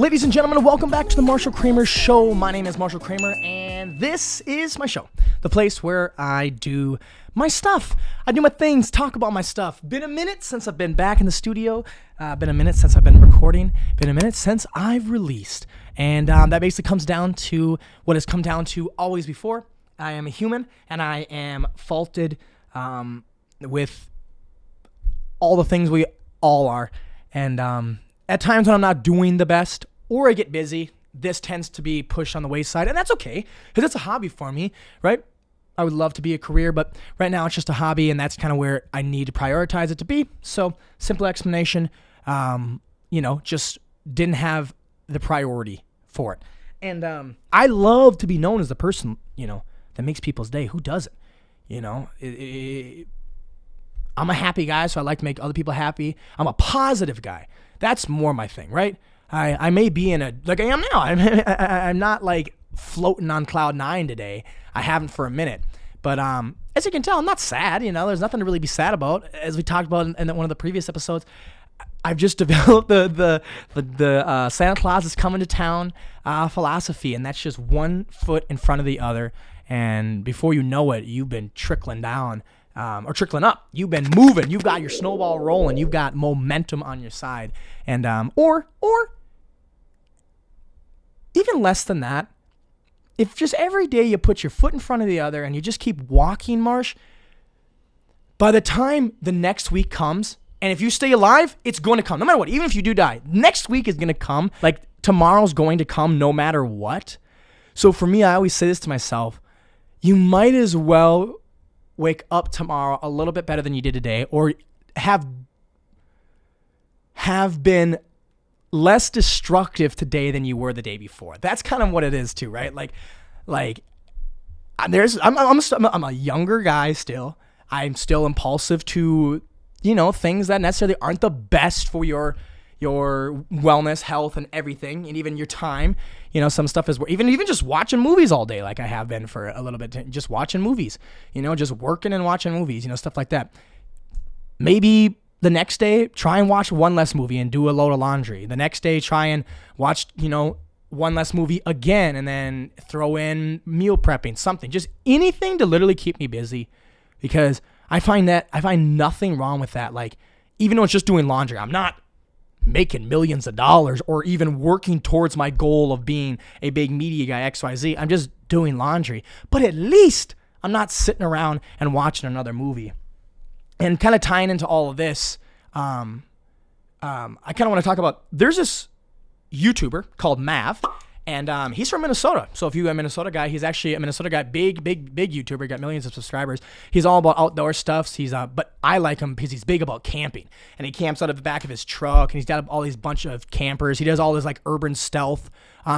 Ladies and gentlemen, welcome back to the Marshal Kramer Show. My name is Marshal Kramer, and this is my show, the place where I do my stuff. I do my things, talk about my stuff. Been a minute since I've been back in the studio. Been a minute since I've been recording. Been a minute since I've released. And that basically comes down to what has come down to always before. I am a human, and I am faulted with all the things we all are. And at times when I'm not doing the best or I get busy, this tends to be pushed on the wayside, and that's okay because it's a hobby for me, right? I would love to be a career, but right now it's just a hobby, and that's kind of where I need to prioritize it to be. So, simple explanation, just didn't have the priority for it. And I love to be known as the person, that makes people's day. Who doesn't? I'm a happy guy, so I like to make other people happy. I'm a positive guy. That's more my thing, right? I may be like I am now. I'm not like floating on cloud 9 today. I haven't for a minute. But as you can tell, I'm not sad. There's nothing to really be sad about. As we talked about in one of the previous episodes, I've just developed the Santa Claus is coming to town philosophy, and that's just one foot in front of the other. And before you know it, you've been trickling down. Or trickling up. You've been moving. You've got your snowball rolling. You've got momentum on your side. And or even less than that, if just every day you put your foot in front of the other and you just keep walking, Marsh, by the time the next week comes, and if you stay alive, it's going to come. No matter what. Even if you do die, next week is going to come. Like tomorrow's going to come no matter what. So for me, I always say this to myself. You might as well wake up tomorrow a little bit better than you did today, or have been less destructive today than you were the day before. That's kind of what it is too, right? I'm a younger guy still. I'm still impulsive to, things that necessarily aren't the best for your wellness, health, and everything, and even your time. Some stuff is even just watching movies all day, like I have been for a little bit, just watching movies, just working and watching movies, stuff like that. Maybe the next day, try and watch one less movie and do a load of laundry. The next day, try and watch, one less movie again, and then throw in meal prepping, something, just anything to literally keep me busy, because I find nothing wrong with that. Like, even though it's just doing laundry, I'm not making millions of dollars or even working towards my goal of being a big media guy, XYZ. I'm just doing laundry. But at least I'm not sitting around and watching another movie. And kind of tying into all of this, I kind of want to talk about, there's this YouTuber called Mav, and he's from Minnesota. So if you're a Minnesota guy, he's actually a Minnesota guy, big YouTuber, got millions of subscribers. He's all about outdoor stuff. But I like him because he's big about camping, and he camps out of the back of his truck, and he's got all these bunch of campers. He does all this like urban stealth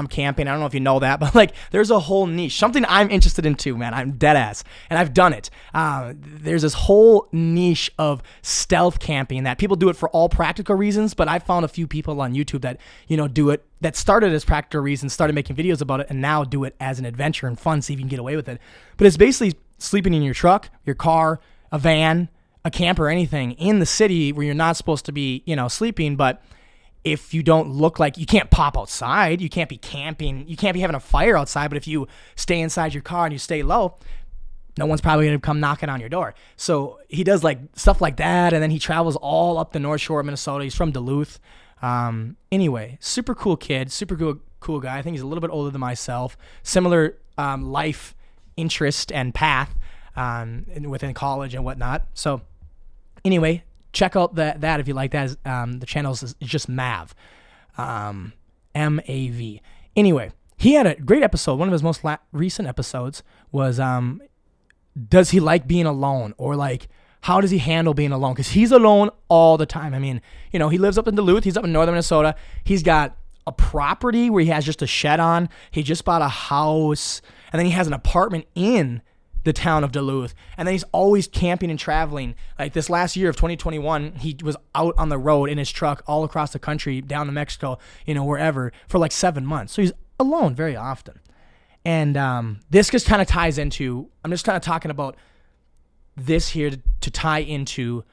camping. I don't know if you know that, but like there's a whole niche, something I'm interested in too, man. I'm dead ass, and I've done it. There's this whole niche of stealth camping that people do it for all practical reasons, but I found a few people on YouTube that do it, that started as practical reasons, started making videos about it, and now do it as an adventure and fun, see if you can get away with it. But it's basically sleeping in your truck, your car, a van, a camper, anything in the city where you're not supposed to be, sleeping. But if you don't look like, you can't pop outside, you can't be camping, you can't be having a fire outside, but if you stay inside your car and you stay low, no one's probably going to come knocking on your door. So he does like stuff like that, and then he travels all up the North Shore of Minnesota. He's from Duluth. Anyway, super cool kid, super cool guy. I think he's a little bit older than myself. Similar life interest and path within college and whatnot. So anyway, check out that if you like that. The channel is just Mav, M-A-V. Anyway, he had a great episode. One of his most recent episodes was, does he like being alone, or like, how does he handle being alone? Because he's alone all the time. I mean, he lives up in Duluth. He's up in northern Minnesota. He's got a property where he has just a shed on. He just bought a house, and then he has an apartment in the town of Duluth. And then he's always camping and traveling. Like this last year of 2021, he was out on the road in his truck all across the country, down to Mexico, wherever, for like 7 months. So he's alone very often. And this just kind of ties into, I'm just kind of talking about this here to tie into,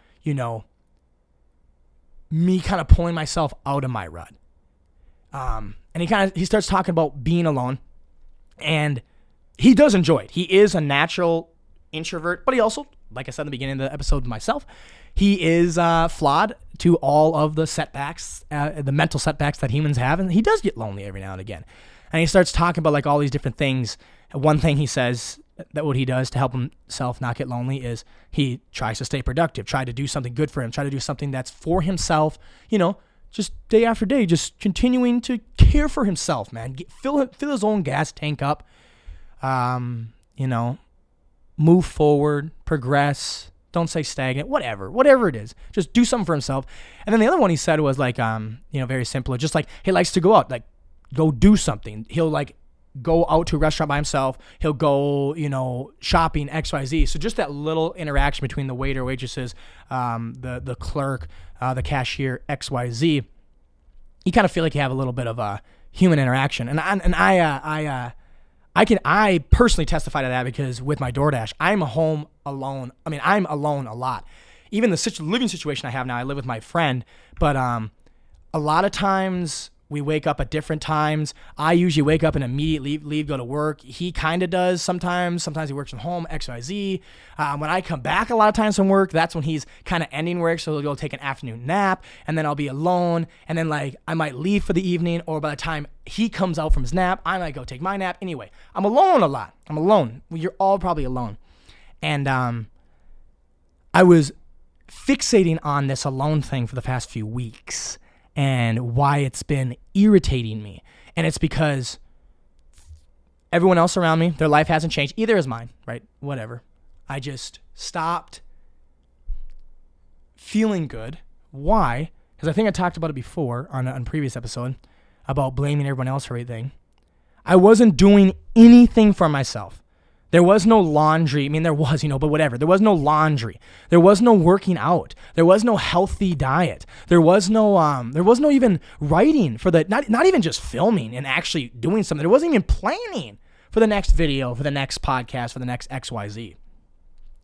me kind of pulling myself out of my rut. And he starts talking about being alone, and he does enjoy it. He is a natural introvert, but he also, like I said in the beginning of the episode myself, he is flawed to all of the setbacks, the mental setbacks that humans have, and he does get lonely every now and again. And he starts talking about like all these different things. One thing he says that what he does to help himself not get lonely is he tries to stay productive, try to do something good for him, try to do something that's for himself, just day after day, just continuing to care for himself, man. Fill his own gas tank up, move forward, progress, don't say stagnant, whatever it is. Just do something for himself. And then the other one he said was like, very simple. Just like he likes to go out, like go do something. He'll like go out to a restaurant by himself. He'll go, shopping, XYZ. So just that little interaction between the waiter, waitresses, the clerk, the cashier, XYZ. You kind of feel like you have a little bit of a human interaction. And I personally testify to that because with my DoorDash, I'm home alone. I mean, I'm alone a lot. Even the living situation I have now, I live with my friend, but a lot of times we wake up at different times. I usually wake up and immediately leave, go to work. He kind of does sometimes. Sometimes he works from home, XYZ. When I come back a lot of times from work, that's when he's kind of ending work, so he'll go take an afternoon nap, and then I'll be alone, and then like I might leave for the evening, or by the time he comes out from his nap, I might go take my nap. Anyway, I'm alone a lot. I'm alone. Well, you're all probably alone. And I was fixating on this alone thing for the past few weeks, and why it's been irritating me. And it's because everyone else around me, their life hasn't changed. Either is mine, right? Whatever. I just stopped feeling good. Why? Because I think I talked about it before on a previous episode about blaming everyone else for everything. I wasn't doing anything for myself. There was no laundry. I mean, there was, but whatever. There was no laundry. There was no working out. There was no healthy diet. There was no even writing for the, not even just filming and actually doing something. There wasn't even planning for the next video, for the next podcast, for the next XYZ.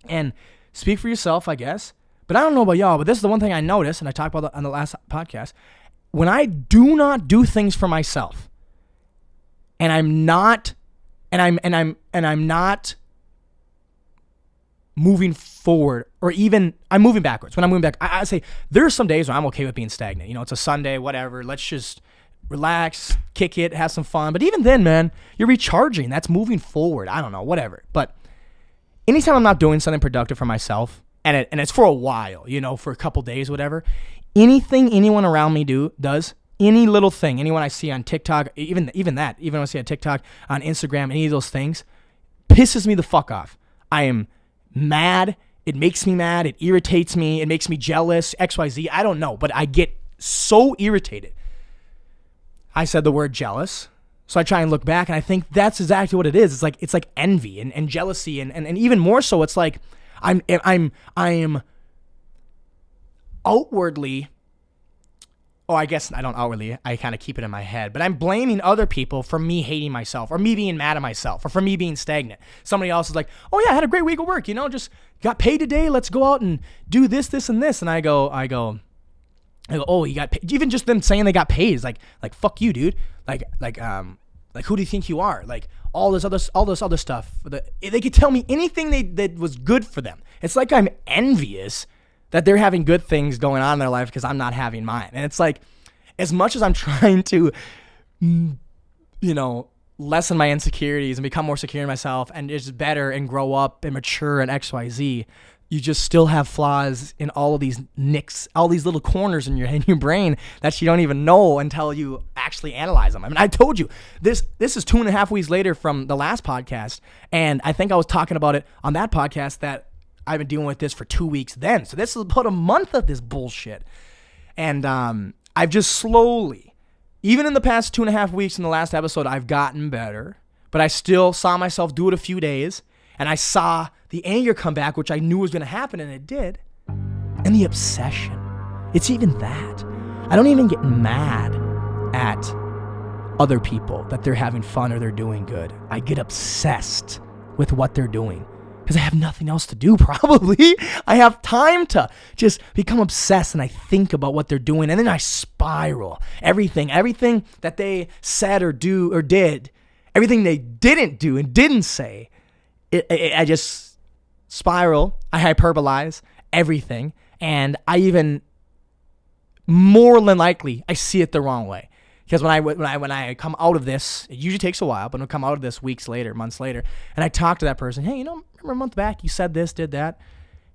And speak for yourself, I guess. But I don't know about y'all, but this is the one thing I noticed, and I talked about it on the last podcast. When I do not do things for myself, and I'm not moving forward, or even I'm moving backwards. When I'm moving back, I say there's some days where I'm okay with being stagnant. It's a Sunday, whatever. Let's just relax, kick it, have some fun. But even then, man, you're recharging. That's moving forward. I don't know, whatever. But anytime I'm not doing something productive for myself, and it's for a while, for a couple days, whatever, anything anyone around me does. Any little thing, anyone I see on TikTok, even when I see on TikTok, on Instagram, any of those things, pisses me the fuck off. I am mad. It makes me mad. It irritates me. It makes me jealous. XYZ. I don't know, but I get so irritated. I said the word jealous, so I try and look back, and I think that's exactly what it is. It's like envy and jealousy, and even more so, it's like I'm outwardly. Oh, I guess I don't outwardly. I kind of keep it in my head. But I'm blaming other people for me hating myself, or me being mad at myself, or for me being stagnant. Somebody else is like, oh yeah, I had a great week of work, just got paid today. Let's go out and do this, this, and this. And I go, oh, you got paid. Even just them saying they got paid is like fuck you, dude. Like who do you think you are? Like all this other stuff. They could tell me anything that was good for them. It's like I'm envious that they're having good things going on in their life because I'm not having mine. And it's like, as much as I'm trying to, lessen my insecurities and become more secure in myself and just better and grow up and mature and XYZ, you just still have flaws in all of these nicks, all these little corners in your brain that you don't even know until you actually analyze them. I mean, I told you, this is 2.5 weeks later from the last podcast, and I think I was talking about it on that podcast that I've been dealing with this for 2 weeks then. So this is about a month of this bullshit. And I've just slowly, even in the past 2.5 weeks in the last episode, I've gotten better. But I still saw myself do it a few days. And I saw the anger come back, which I knew was going to happen, and it did. And the obsession. It's even that. I don't even get mad at other people that they're having fun or they're doing good. I get obsessed with what they're doing. Because I have nothing else to do, probably. I have time to just become obsessed, and I think about what they're doing, and then I spiral. Everything that they said or do or did, everything they didn't do and didn't say, I just spiral. I hyperbolize everything, and I even more than likely I see it the wrong way. Because when I come out of this, it usually takes a while, but when I come out of this weeks later, months later, and I talk to that person, hey, remember a month back you said this, did that,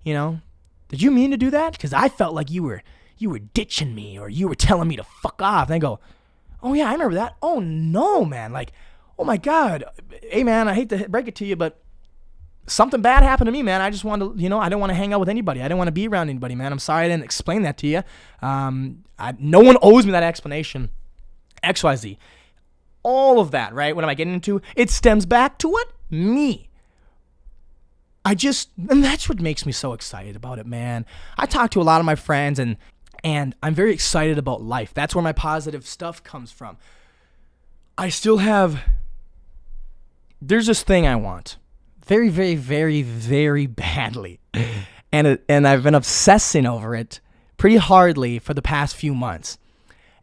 did you mean to do that? Because I felt like you were ditching me, or you were telling me to fuck off. And I go, oh yeah, I remember that. Oh no, man, like, oh my God, hey man, I hate to break it to you, but something bad happened to me, man. I just wanted to, I don't want to hang out with anybody. I didn't want to be around anybody, man. I'm sorry I didn't explain that to you. No one owes me that explanation. XYZ. All of that, right? What am I getting into? It stems back to what? Me. And that's what makes me so excited about it, man. I talk to a lot of my friends and I'm very excited about life. That's where my positive stuff comes from. There's this thing I want very, very, very, very badly. And I've been obsessing over it pretty hardly for the past few months.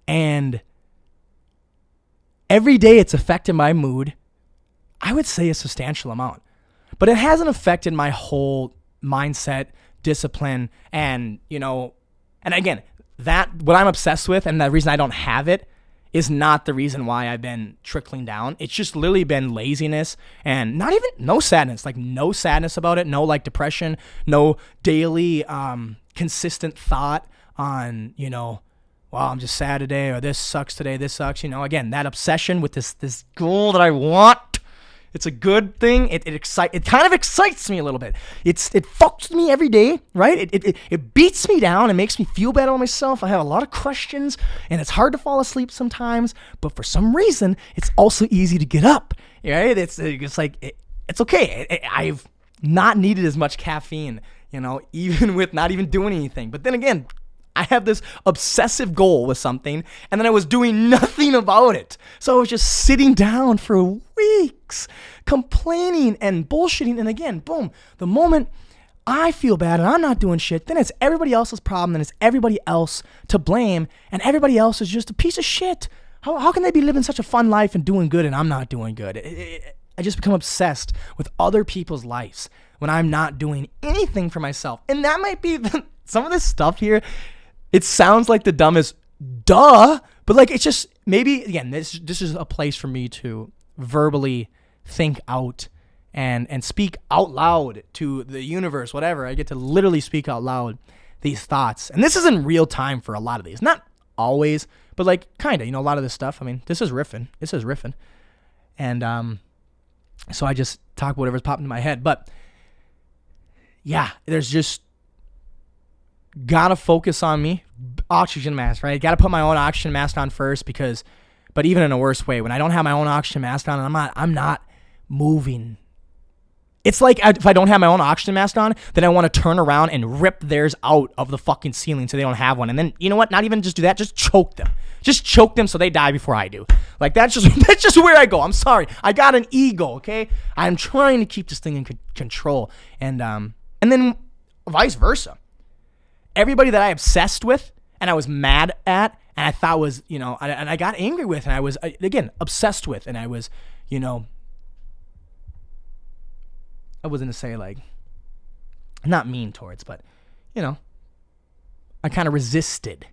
And every day it's affected my mood, I would say a substantial amount. But it hasn't affected my whole mindset, discipline, and again, that what I'm obsessed with and the reason I don't have it is not the reason why I've been trickling down. It's just literally been laziness and no sadness, like no sadness about it, no like depression, no daily consistent thought on, well, I'm just sad today, or this sucks today, this sucks, again, that obsession with this goal that I want. It's a good thing. It kind of excites me a little bit. It fucks me every day, right? It beats me down and makes me feel bad about myself. I have a lot of questions, and it's hard to fall asleep sometimes. But for some reason, it's also easy to get up, right? It's like it's okay. I've not needed as much caffeine, even with not even doing anything. But then again, I have this obsessive goal with something, and then I was doing nothing about it. So I was just sitting down for weeks, complaining and bullshitting. And again, boom, the moment I feel bad and I'm not doing shit, then it's everybody else's problem, then it's everybody else to blame, and everybody else is just a piece of shit. How can they be living such a fun life and doing good and I'm not doing good? I just become obsessed with other people's lives when I'm not doing anything for myself. And that might be some of this stuff here. It sounds like the dumbest duh, but like it's just maybe again this is a place for me to verbally think out and speak out loud to the universe, whatever. I get to literally speak out loud these thoughts. And this is in real time for a lot of these. Not always, but like kind of, a lot of this stuff. I mean, this is riffing. And so I just talk about whatever's popping in my head. But yeah, there's just gotta focus on me. Oxygen mask, right? Gotta put my own oxygen mask on first but even in a worse way, when I don't have my own oxygen mask on and I'm not moving. It's like if I don't have my own oxygen mask on, then I want to turn around and rip theirs out of the fucking ceiling so they don't have one. And then, you know what? Not even just do that, just choke them. Just choke them so they die before I do. Like that's just where I go. I'm sorry. I got an ego, okay? I'm trying to keep this thing in control. And then vice versa. Everybody that I obsessed with and I was mad at and I thought was, and I got angry with and I was, again, obsessed with and I was, I wasn't going to say like, not mean towards, but, I kind of resisted.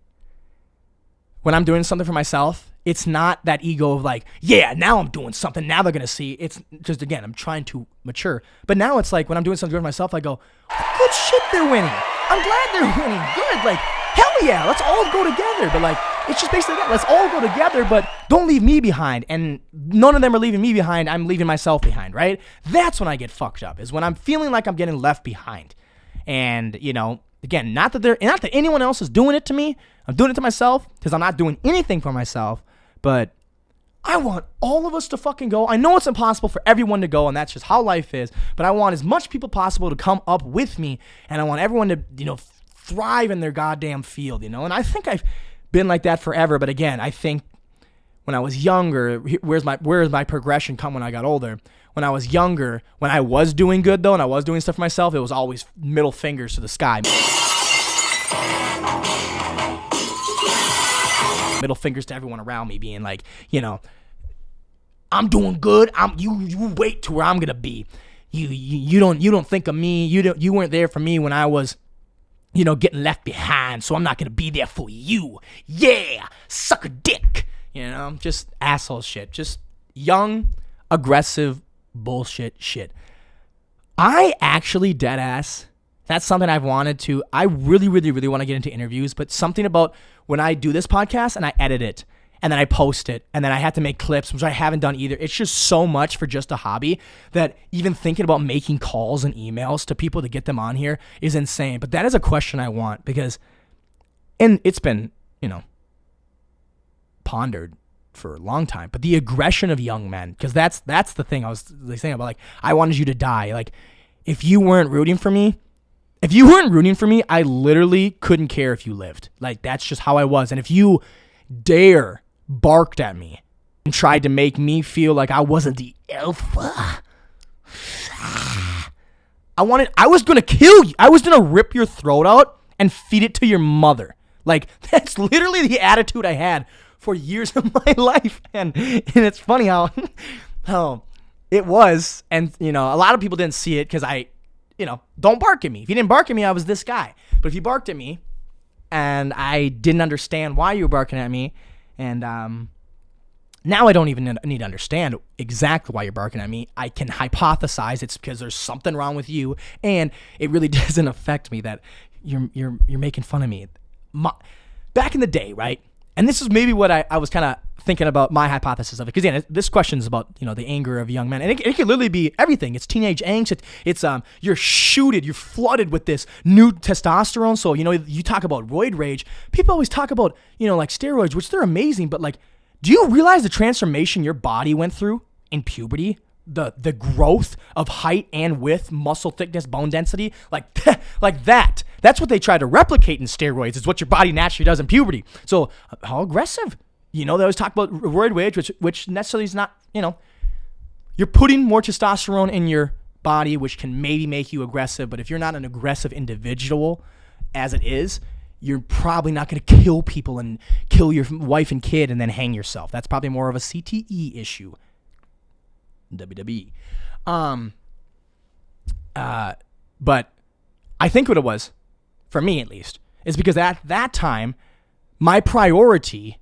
When I'm doing something for myself, it's not that ego of like, yeah, now I'm doing something. Now they're going to see. It's just, again, I'm trying to mature. But now it's like when I'm doing something for myself, I go, good shit, they're winning. I'm glad they're winning. Good. Like, hell yeah, let's all go together. But like, it's just basically that. Let's all go together, but don't leave me behind. And none of them are leaving me behind. I'm leaving myself behind, right? That's when I get fucked up, is when I'm feeling like I'm getting left behind. And, again, not that anyone else is doing it to me. I'm doing it to myself because I'm not doing anything for myself. But I want all of us to fucking go. I know it's impossible for everyone to go, and that's just how life is. But I want as much people possible to come up with me, and I want everyone to, thrive in their goddamn field, And I think I've been like that forever. But again, I think when I was younger, where's my progression come when I got older? when I was younger, when I was doing good though, and I was doing stuff for myself, it was always middle fingers to the sky. Middle fingers to everyone around me, being like, I'm doing good. You wait to where I'm gonna be. You don't think of me. You weren't there for me when I was, getting left behind. So I'm not gonna be there for you. Yeah, suck a dick. Just asshole shit. Just young, aggressive bullshit shit. I actually dead ass. That's something I've wanted to. I really, really, really want to get into interviews, but something about when I do this podcast and I edit it and then I post it and then I have to make clips, which I haven't done either. It's just so much for just a hobby that even thinking about making calls and emails to people to get them on here is insane. But that is a question I want because, and it's been, pondered for a long time, but the aggression of young men, because that's the thing I was saying about, like, I wanted you to die. Like, if you weren't rooting for me, I literally couldn't care if you lived. Like, that's just how I was. And if you barked at me and tried to make me feel like I wasn't the alpha, I was going to kill you. I was going to rip your throat out and feed it to your mother. Like, that's literally the attitude I had for years of my life. And it's funny how it was. And, a lot of people didn't see it because don't bark at me. If you didn't bark at me, I was this guy. But if you barked at me and I didn't understand why you were barking at me, and now I don't even need to understand exactly why you're barking at me. I can hypothesize it's because there's something wrong with you, and it really doesn't affect me that you're making fun of me. Back in the day, right? And this is maybe what I was kind of thinking about my hypothesis of it. Because, this question is about, the anger of young men. And it can literally be everything. It's teenage angst. It's you're flooded with this new testosterone. So, you talk about roid rage. People always talk about, like steroids, which they're amazing. But, like, do you realize the transformation your body went through in puberty? The growth of height and width, muscle thickness, bone density, like that. That's what they try to replicate in steroids. It's what your body naturally does in puberty. So how aggressive? They always talk about roid rage, which necessarily is not, you're putting more testosterone in your body, which can maybe make you aggressive. But if you're not an aggressive individual as it is, you're probably not going to kill people and kill your wife and kid and then hang yourself. That's probably more of a CTE issue. WWE. But I think what it was, for me at least, is because at that time, my priority,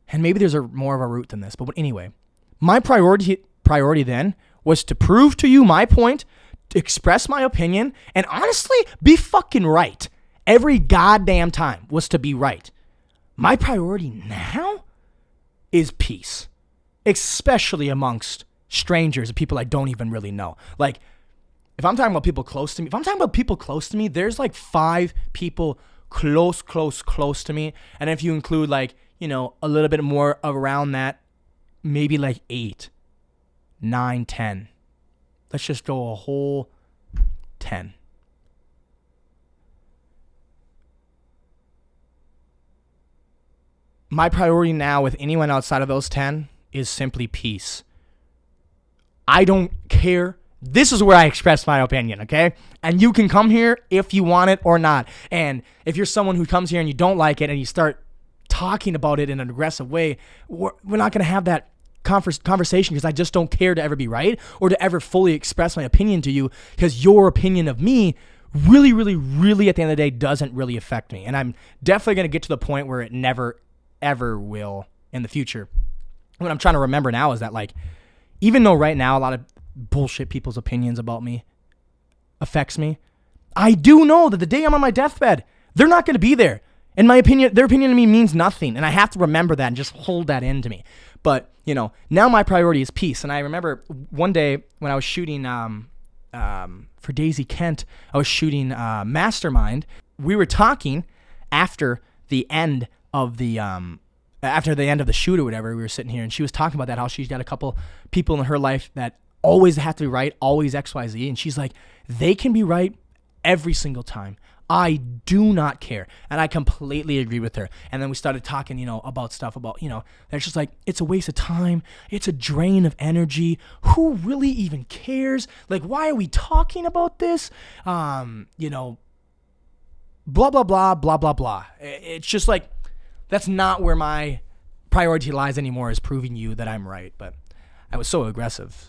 and maybe there's more of a root than this, but anyway, my priority then was to prove to you my point, to express my opinion, and honestly, be fucking right. Every goddamn time was to be right. My priority now is peace, especially amongst strangers and people I don't even really know. Like, if I'm talking about people close to me, there's like 5 people close to me. And if you include, like, a little bit more around that, maybe like 8, 9, 10. Let's just go a whole 10. My priority now with anyone outside of those 10 is simply peace. I don't care. This is where I express my opinion, okay? And you can come here if you want it or not. And if you're someone who comes here and you don't like it and you start talking about it in an aggressive way, we're not going to have that conversation because I just don't care to ever be right or to ever fully express my opinion to you because your opinion of me really, really, really at the end of the day doesn't really affect me. And I'm definitely going to get to the point where it never, ever will in the future. What I'm trying to remember now is that, like, even though right now a lot of bullshit people's opinions about me affects me, I do know that the day I'm on my deathbed, they're not going to be there. And their opinion of me means nothing. And I have to remember that and just hold that into me. But, now my priority is peace. And I remember one day when I was shooting for Daisy Kent, I was shooting Mastermind. We were talking after the end of the shoot or whatever. We were sitting here and she was talking about that, how she's got a couple people in her life that always have to be right, always XYZ. And she's like, they can be right every single time. I do not care. And I completely agree with her. And then we started talking, about stuff about, it's just like, it's a waste of time. It's a drain of energy. Who really even cares? Like, why are we talking about this? Blah, blah, blah, blah, blah, blah. It's just like, that's not where my priority lies anymore, is proving you that I'm right. But I was so aggressive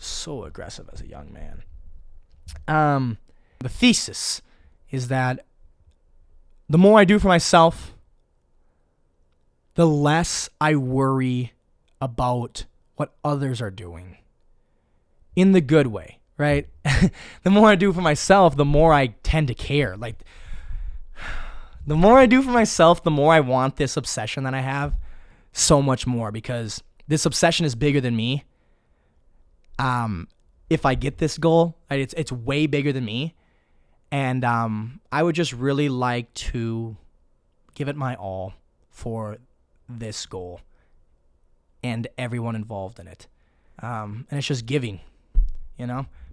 as a young man. The thesis is that the more I do for myself, the less I worry about what others are doing. In the good way, right? The more I do for myself, the more I tend to care. Like, the more I do for myself, the more I want this obsession that I have so much more, because this obsession is bigger than me. If I get this goal, it's way bigger than me. And I would just really like to give it my all for this goal and everyone involved in it. And it's just giving,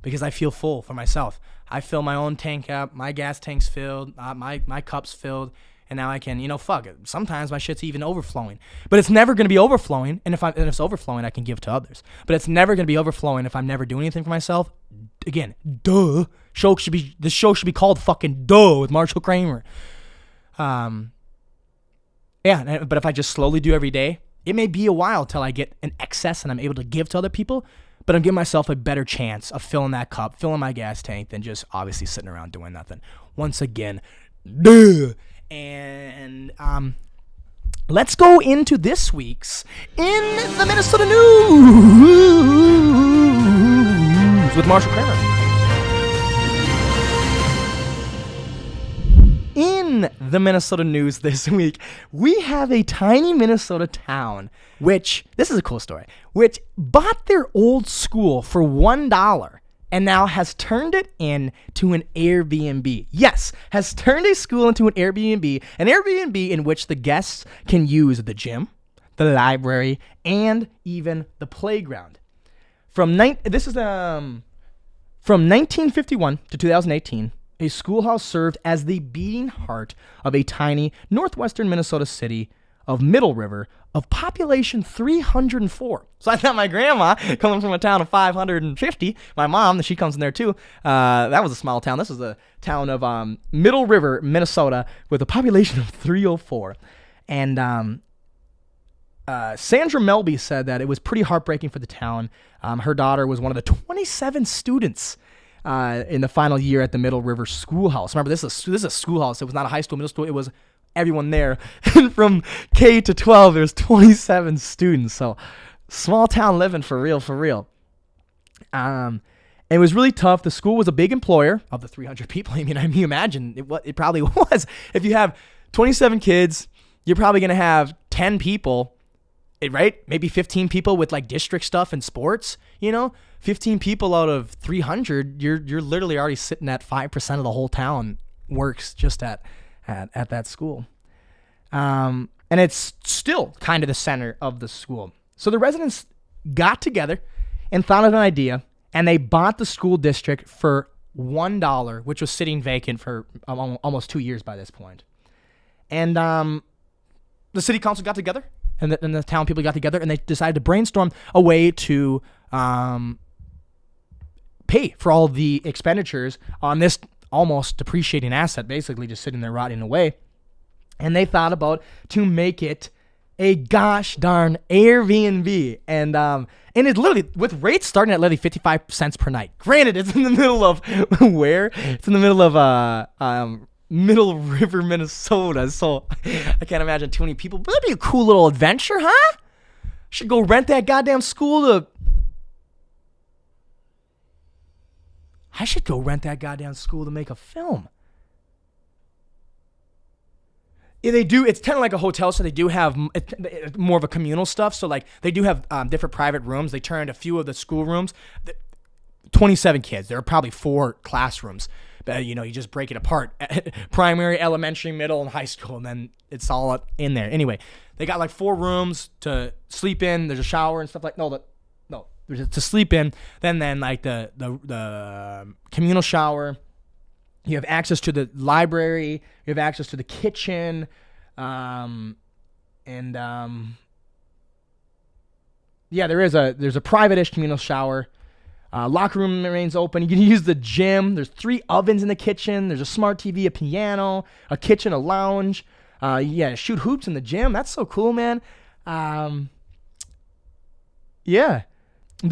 because I feel full for myself. I fill my own tank up. My gas tank's filled. My cup's filled. And now I can, fuck it. Sometimes my shit's even overflowing. But it's never going to be overflowing. And if it's overflowing, I can give to others. But it's never going to be overflowing if I'm never doing anything for myself. Again, duh. The show should be called fucking Duh with Marshal Kramer. But if I just slowly do every day, it may be a while till I get an excess and I'm able to give to other people. But I'm giving myself a better chance of filling that cup, filling my gas tank, than just obviously sitting around doing nothing. Once again, duh. And let's go into this week's In the Minnesota News with Marshal Kramer. In the Minnesota News this week, we have a tiny Minnesota town, which, this is a cool story, which bought their old school for $1 and now has turned it into an Airbnb. Yes, has turned a school into an Airbnb in which the guests can use the gym, the library, and even the playground. From 1951 to 2018, a schoolhouse served as the beating heart of a tiny northwestern Minnesota city of Middle River of population 304. So I thought my grandma, coming from a town of 550, my mom, she comes in there too. That was a small town. This was a town of Middle River, Minnesota, with a population of 304. And Sandra Melby said that it was pretty heartbreaking for the town. Her daughter was one of the 27 students in the final year at the Middle River Schoolhouse. Remember, this is a schoolhouse. It was not a high school, middle school. It was everyone there. And from K to 12, there's 27 students. So small town living for real. It was really tough. The school was a big employer of the 300 people. I mean, you imagine it probably was. If you have 27 kids, you're probably going to have 10 people, right? Maybe 15 people with like district stuff and sports, 15 people out of 300, you're literally already sitting at 5% of the whole town works just at that school. And it's still kind of the center of the school. So the residents got together and thought of an idea, and they bought the school district for $1, which was sitting vacant for almost 2 years by this point. And the city council got together, and the town people got together, and they decided to brainstorm a way to pay for all the expenditures on this almost depreciating asset, basically just sitting there rotting away. And they thought about to make it a gosh darn Airbnb. And it's literally with rates starting at literally 55 cents per night. Granted, it's in the middle of where? It's in the middle of Middle River, Minnesota. So I can't imagine too many people. But that'd be a cool little adventure, huh? Should go rent that goddamn school to... I should go rent that goddamn school to make a film. Yeah, they do. It's kind of like a hotel, so they do have more of a communal stuff. So like they do have different private rooms. They turned a few of the school rooms. 27 kids. There are probably 4 classrooms. You just break it apart. Primary, elementary, middle, and high school, and then it's all in there. Anyway, they got like 4 rooms to sleep in. There's a shower and stuff like no, to sleep in. Then like the communal shower, You have access to the library. You have access to the kitchen. There's a private-ish communal shower. Locker room remains open. You can use the gym. There's 3 ovens in the kitchen. There's a smart TV, a piano, a kitchen, a lounge. Shoot hoops in the gym. That's so cool, man. The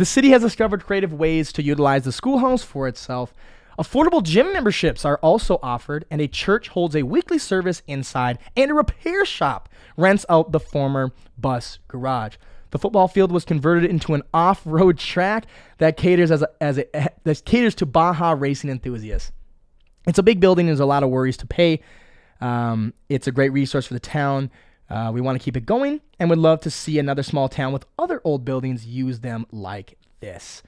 city has discovered creative ways to utilize the schoolhouse for itself. Affordable gym memberships are also offered, and a church holds a weekly service inside, and a repair shop rents out the former bus garage. The football field was converted into an off-road track that caters that caters to Baja racing enthusiasts. It's a big building. There's a lot of worries to pay. It's a great resource for the town. We want to keep it going, and would love to see another small town with other old buildings use them like this.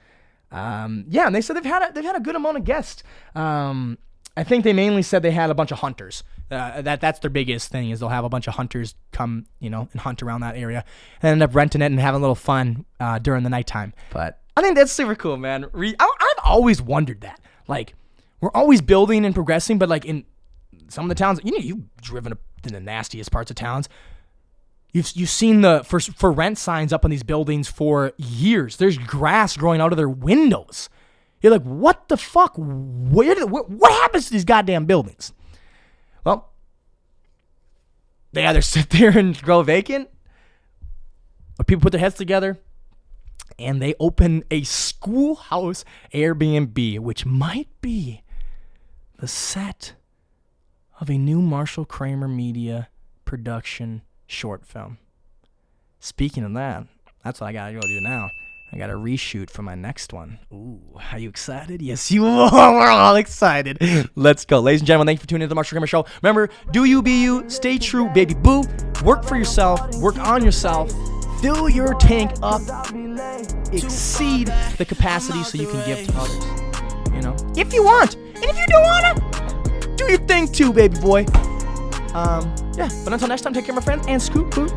And they said they've had a good amount of guests. I think they mainly said they had a bunch of hunters. That's their biggest thing, is they'll have a bunch of hunters come, and hunt around that area and end up renting it and having a little fun during the nighttime. But I think that's super cool, man. I've always wondered that. Like, we're always building and progressing, but like in some of the towns, you've driven up in the nastiest parts of towns. You've seen the for rent signs up on these buildings for years. There's grass growing out of their windows. You're like, what the fuck? What happens to these goddamn buildings? Well, they either sit there and grow vacant, or people put their heads together and they open a schoolhouse Airbnb, which might be the set of a new Marshal Kramer Media production short film. Speaking of that, that's what I gotta go do now. I gotta reshoot for my next one. Ooh, are you excited? Yes, you are. We're all excited. Let's go. Ladies and gentlemen, thank you for tuning into the Marshal Kramer Show. Remember, do you be you, stay true, baby boo. Work for yourself, work on yourself, fill your tank up, exceed the capacity so you can give to others. If you want. And if you don't wanna, do your thing too, baby boy. But until next time, take care, my friends, and scoot boot.